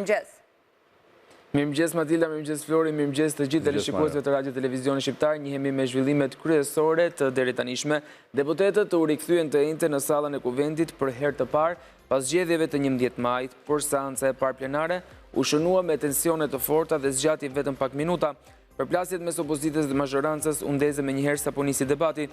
Mirëmëngjes. Mirëmëngjes Matilda, mirëmëngjes Flori, mirëmëngjes të gjithë teleshikuesve të Radio Televizionit Shqiptar. Njihemi me zhvillimet kryesore të deri tanishme. Deputetët u rikthyen të njëjtë në sallën e Kuventit për herë të parë pas zgjedhjeve të 11 majit, por seanca e parë plenare u shënua me tensione të forta dhe zgjati vetëm pak minuta. Përplasjet mes opozitës dhe mazhorancës u ndezën menjëherë sa po nisi debati.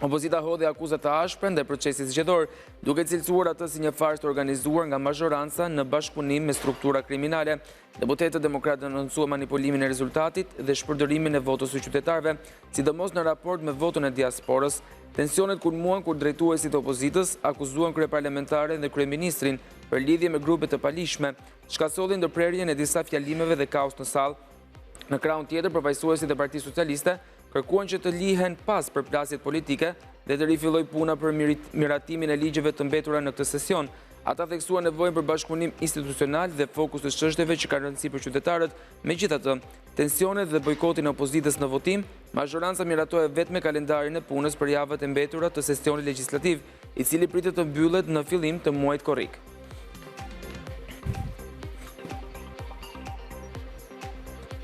Opozita hodhi akuzat të ashpra ndaj procesit zgjedhor, duke cilësuar atë si një farsë të organizuar nga mazhoranca në bashkëpunim me struktura kriminale. Deputetët demokratë denoncuan manipulimin e rezultatit dhe shpërdorimin e votës së qytetarëve, sidomos në raport me votën e diasporës. Tensionet kulmuan kur drejtuesit e opozitës akuzuan kryeparlamentaren dhe kryeministrin për lidhje me grupe të palishme, shkasolli ndërprerjen e disa fjalimeve dhe kaos në sallë. Në krahun tjetër, përfaqësuesit e Partisë Socialiste kërkuan që të lihen pas përplasjet politike dhe të rifilloj puna për miratimin e ligjeve të mbetura në këtë sesion. Ata theksuan nevojën për bashkëpunim institucional dhe fokus të çështjeve që kanë rëndësi për qytetarët. Megjithatë, tensionet dhe bojkotin e opozitës në votim, mazhoranca miratoi vetëm me kalendarin e punës për javët e mbetura të sesionit legjislativ, i cili pritet të mbyllet në fillim të muajit korrik.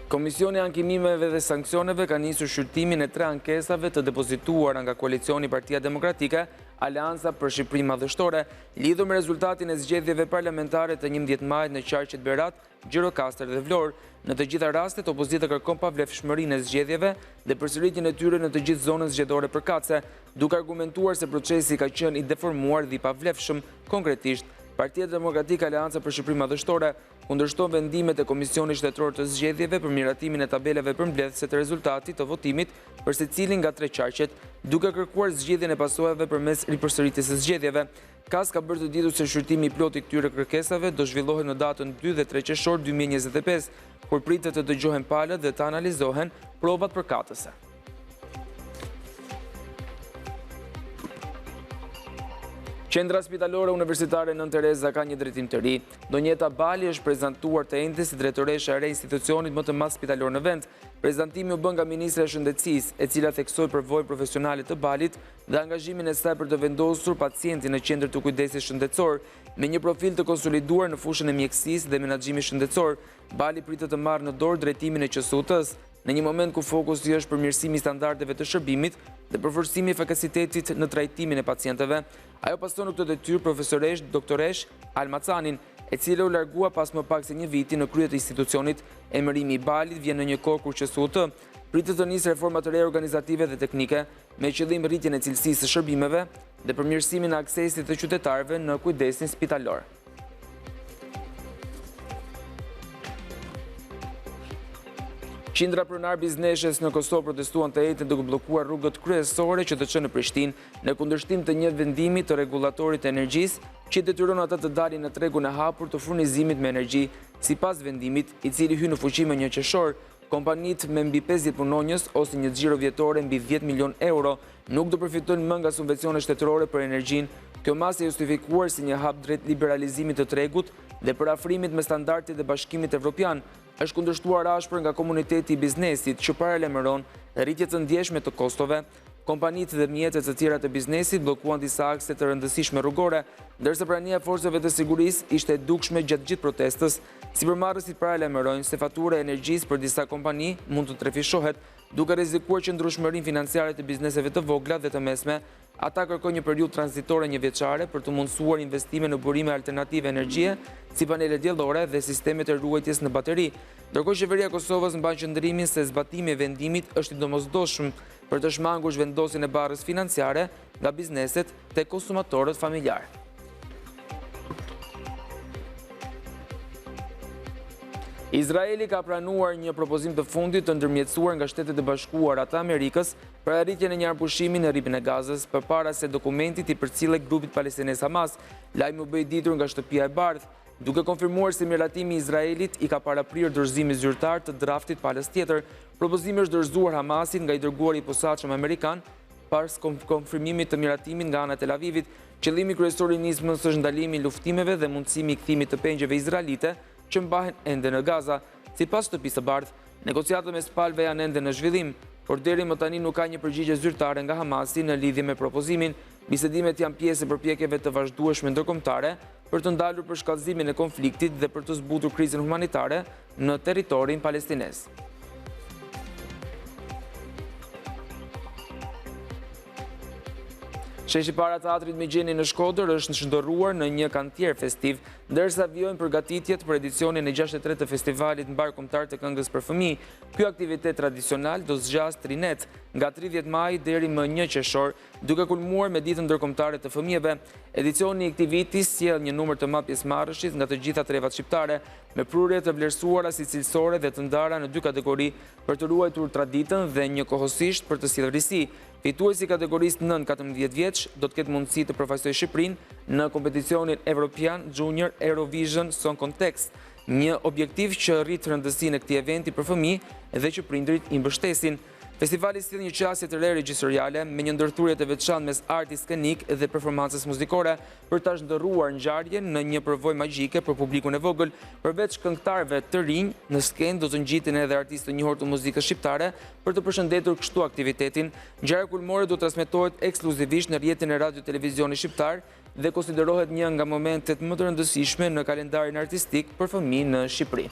Komisioni Ankimimeve dhe Sanksioneve ka nisur shqyrtimin e 3 ankesave të depozituara nga koalicioni Partia Demokratike, Aleanca për Shqipërinë Madhështore, lidhur me rezultatin e zgjedhjeve parlamentare të 11 majit në qarqet Berat, Gjirokastër dhe Vlorë. Në të gjitha rastet, opozita kërkon pavlefshmërinë e zgjedhjeve dhe përsëritjen e tyre në të gjithë zonën zgjedhore përkatëse, duke argumentuar se procesi ka qenë i deformuar dhe i pavlefshëm. Konkretisht, Partia Demokratike Aleanca për Shqipërinë Madhështore kundërshton vendimet e Komisionit Shtetëror të Zgjedhjeve për miratimin e tabelave përmbledhëse të rezultatit të votimit për secilin nga 3 qarqet, duke kërkuar zgjedhjen e pasojave përmes ripërsëritjes së zgjedhjeve. KAS ka bërë të ditur se shqyrtimi i plotë i këtyre kërkesave do zhvillohet në datën 2 dhe 3 qershor 2025, kur pritet të dëgjohen palët dhe të analizohen provat përkatëse. Qendra Spitalore Universitare Nën Tereza ka një drejtim të ri. Donjeta Bali është prezantuar të ende si drejtoresha e re institucionit më të madh spitalor në vend. Prezantimi u bë nga Ministra e Shëndetësisë, e cila theksoi përvojën profesionale të Balit dhe angazhimin e saj për të vendosur pacientin në qendër të kujdesit shëndetësor, me një profil të konsoliduar në fushën e mjekësisë dhe menaxhimit shëndetësor. Bali pritet të marrë në dorë drejtimin e QSUT-s, në një moment ku fokusi është përmirësimi i standardeve të shërbimit dhe përforcimi i efikasitetit në trajtimin e pacientëve. Ajo pason në këtë detyrë profesoresh doktoresh Almacanin, e cila u largua pas më pak se një viti në krye të institucionit. Emërimi i Balit vjen në një kohë kur QSUT pritet të nisë reforma të reja organizative dhe teknike me qëllim rritjen e cilësisë së shërbimeve dhe përmirësimin e aksesit të qytetarëve në kujdesin spitalor. Qindra pronar bizneshes në Kosovë protestuan të njëjtën duke bllokuar rrugët kryesore që të çojnë në Prishtinë në kundërshtim të një vendimi të rregullatorit të energjisë që detyron ata të dalin në tregun e hapur të furnizimit me energji. Sipas vendimit, i cili hyn në fuqi më 1 qershor, kompanitë me mbi 50 punonjës ose një xhiro vjetore mbi 10 milion euro nuk do përfitojnë më nga subvencione shtetërore për energjinë. Kjo masë e justifikuar si një hap drejt liberalizimit të tregut dhe për afrimit me standardet e Bashkimit Evropian. Është kundërshtuar ashpër nga komuniteti i biznesit që paralajmëron rritje të ndjeshme të kostove. Kompanitë dhe mjetet të tjera të biznesit bllokuan disa akse të rëndësishme rrugore, ndërsa prania e forcave të sigurisë ishte e dukshme gjatë gjithë protestës. Sipërmarrësit paralajmërojnë se fatura e energjisë për disa kompani mund të trefishohet, duke rrezikuar qëndrueshmërinë financiare të bizneseve të vogla dhe të mesme. Ata kërkojnë një periudhë tranzitore 1 vjeçare për të mundësuar investime në burime alternative energjie, si panele diellore dhe sistemet e ruajtjes në bateri. Ndërkohë qeveria e Kosovës mban qëndrimin se zbatimi i vendimit është i domosdoshëm për të shmangur zhvendosjen e barrës financiare nga bizneset tek konsumatorët familjarë. Izraeli ka pranuar një propozim të fundit të ndërmjetësuar nga Shtetet e Bashkuara të Amerikës për arritjen e një arpushimi në rripën e Gazës përpara se dokumentit i përcillet grupit palestinez Hamas. Lajmi u bë i ditur nga Shtëpia e Bardhë, duke konfirmuar se miratimi i Izraelit i ka paraprirë dorëzimin zyrtar të draftit palës tjetër. Propozimi është dorëzuar Hamasit nga i dërguari i posaçëm amerikan pas konfirmimit të miratimit nga ana e Tel Avivit. Qëllimi kryesor i nismës është ndalimi i luftimeve dhe mundësimi i kthimit të pengjeve izraelite që mbahen ende në Gaza. Sipas Shtëpisë së Bardhë, negociatat mes palëve janë ende në zhvillim, por deri më tani nuk ka një përgjigje zyrtare nga Hamasi në lidhje me propozimin. Bisedimet janë pjesë e përpjekjeve të vazhdueshme ndërkombëtare për të ndalur për shkallëzimin e konfliktit dhe për të zbutur krizën humanitare në territorin palestinez. Sheshi para teatrit Migjeni në Shkodër është shndërruar në një kantier festiv, ndërsa vijojnë përgatitjet për edicionin e 63 të festivalit mbar kombëtar të këngës për fëmijë. Ky aktivitet tradicional do zgjas 3 net, nga 30 maj deri më 1 qershor, duke kulmuar me ditën ndërkombëtare të fëmijëve. Edicioni i këtij viti sjell një numër të madh pjesëmarrësh nga të gjitha trevat shqiptare, me prurje të vlerësuara si cilësore dhe të ndara në 2 kategori për të ruajtur traditën dhe njëkohësisht për të sjellë risi. Fituesi i kategorisë 9-14 vjeç do të ketë mundësi të përfaqësojë Shqipërinë në kompeticionin Evropian Junior Eurovision Song Contest, një objektiv që rrit rëndësinë e këtij eventi për fëmijë dhe që prindrit i mbështesin. Festivali sjell një qasje të re regjisoriale me një ndërthurje të veçantë mes artit skenik dhe performancës muzikore për ta zhndërruar ngjarjen në një përvojë magjike për publikun e vogël. Përveç këngëtarëve të rinj, në skenë do të ngjiten edhe artistë të njohur të muzikës shqiptare për të përshëndetur kështu aktivitetin. Ngjarja kulmore do të transmetohet ekskluzivisht në rrjetin e radio televizionit shqiptar dhe konsiderohet një nga momentet më të rëndësishme në kalendarin artistik për fëmijë në Shqipëri.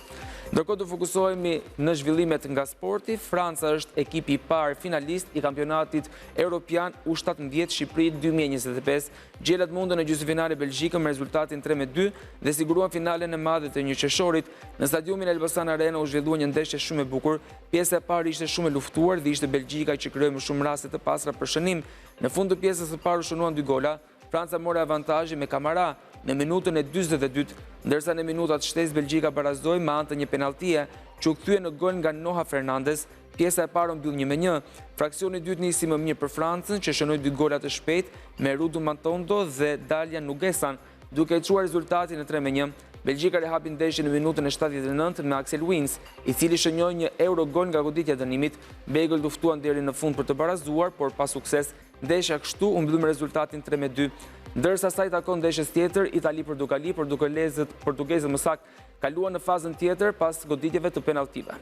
Ndërkohë të fokusohemi në zhvillimet nga sporti. Franca është ekipi i parë finalist i kampionatit Europian U17 Shqipëri 2025. Gjelat mundën në gjysmëfinale Belgjikën me rezultatin 3-2 dhe siguruan finalen e madhe të 1 qershorit. Në stadiumin Elbasan Arena u zhvillua një ndeshje shumë e bukur. Pjesa e parë ishte shumë e luftuar dhe ishte Belgjika që krijoi më shumë raste të pastra për shënim. Në fund të pjesës së parë u shënuan 2 gola. Franca mori avantazhin me Kamara në minutën e 42, ndërsa në minutat shtesë Belgjika barazoi me anë të një penalltie që u kthye në gol nga Noha Fernandez. Pjesa e parë mbyll 1-1. Fraksioni i dytë nisi më mirë për Francën, që shënoi 2 gola të shpejtë me Rudu Matondo dhe Dalia Nugesan, duke e çuar rezultatin në 3-1. Belgjika rihapi ndeshjen në minutën e 79 me Axel Wins, i cili shënjoi një Eurogol nga goditja e dënimit. Belgët luftuan deri në fund për të barazuar, por pa sukses. Ndeshja kështu u mbyll me rezultatin 3-2. Ndërsa sa i takon ndeshjes tjetër, Itali-Portugali, portugezët më saktë kaluan në fazën tjetër pas goditjeve të penalltive.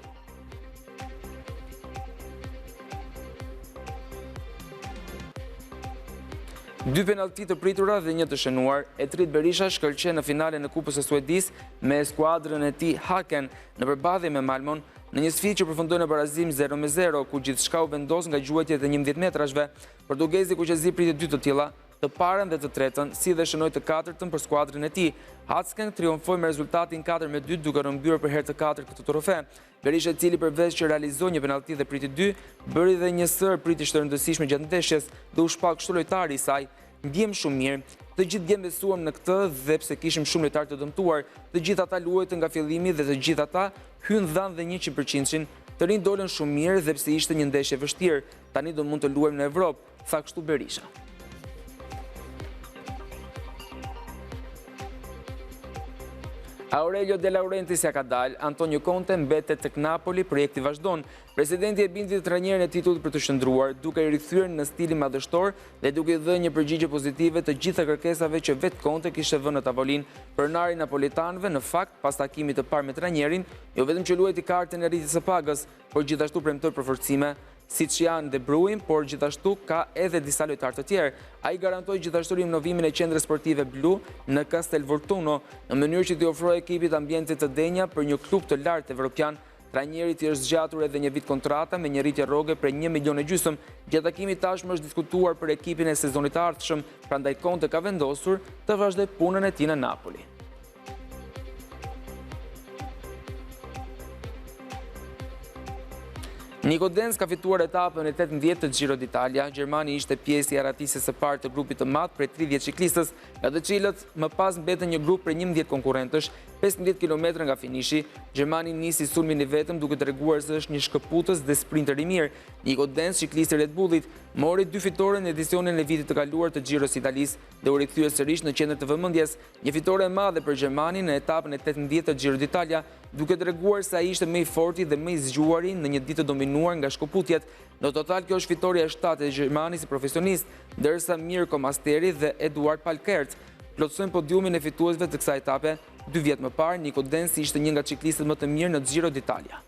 Dy penalti të pritura dhe një të shënuar. Etrit Berisha shkëlqen në finale në Kupës së Suedis me skuadrën e tij Haken në përballje me Malmon, në një sfidë që përfundoi në barazim 0-0, ku gjithçka u vendos nga gjuajtjet e 11 metrashve. Portugezi kuqezi priti 2 të tilla, të parën dhe të tretën, si dhe shënoi të katërtën për skuadrën e tij. Haken triumfoi me rezultatin 4-2 duke rëmbyer për herë të katërt këtë trofe. Berisha, i cili përveç që realizoi një penallti dhe priti 2, bëri dhe një sër pritish të rëndësishme gjatë ndeshjes dhe u shpall kështu lojtari i saj. Ndjem shumë mirë. Të gjithë djem besuam në këtë dhe pse kishim shumë lojtarë të dëmtuar, të gjithë ata luajtën nga fillimi dhe të gjithë ata hyn dhan dhe 100%. Të rinj dolën shumë mirë dhe pse ishte një ndeshje e vështirë, tani do mund të luajmë në Evropë, tha kështu Berisha. Aurelio De Laurentiis ja ka dalë, Antonio Conte mbetet tek Napoli, projekti vazhdon. Presidenti e bindi të trajnerin e titullit për të shndruar, duke i rikthyer në stilin madhështor dhe duke i dhënë një përgjigje pozitive të gjitha kërkesave që vetë Conte kishte vënë në tavolinë. Pronari napolitanëve, në fakt, pas takimit të parë me trajnerin, jo vetëm që luajti kartën e rritjes së pagës, por gjithashtu premtoi përforcime, siç janë De Bruyne, por gjithashtu ka edhe disa lojtarë të tjerë. Ai garantoi gjithashtu rinovimin e qendrës sportive blu në Castelvolturno, në mënyrë që t'i ofrojë ekipit ambiente të denja për një klub të lartë evropian. Trajneri i është zgjatur edhe një vit kontrata me një rritje rroge për 1,5 milion. Gjatë takimit tashmë është diskutuar për ekipin e sezonit të ardhshëm, prandaj Conte ka vendosur të vazhdojë punën e tij në Napoli. Nico Denz ka fituar etapën e 18 të Giro d'Italia. Gjermani ishte pjesë i aratisjes së parë të grupit të madh prej 30 ciklistës, nga të cilët më pas mbetën një grup prej 11 konkurrentësh, 15 kilometra nga finishi. Gjermani nisi sulmin i vetëm duke treguar se është një shkëputës dhe sprinter i mirë. Nico Denz, ciklisti i Red Bullit, mori 2 fitore në edicionin e vitit të kaluar të Giros Italis dhe u rikthye sërish në qendër të vëmendjes, një fitore e madhe për Gjermanin në etapën e 18 të Giro d'Italia, duke treguar se ai ishte më i forti dhe më i zgjuari në një ditë të dominuar nga shkëputjet. Në total kjo është fitoria e 7 e Gjermanisë si profesionist, ndërsa Mirko Masteri dhe Eduard Palkert plotësojnë podiumin e fituesve të kësaj etape. 2 vjet më parë, Nico Denz ishte një nga ciklistët më të mirë në Giro d'Italia.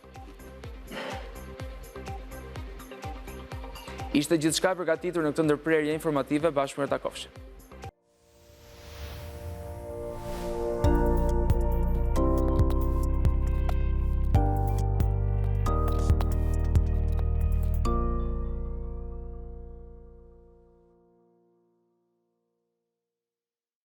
Ishte gjithçka përgatitur në këtë ndërprerje informative, bashkë më takofshim.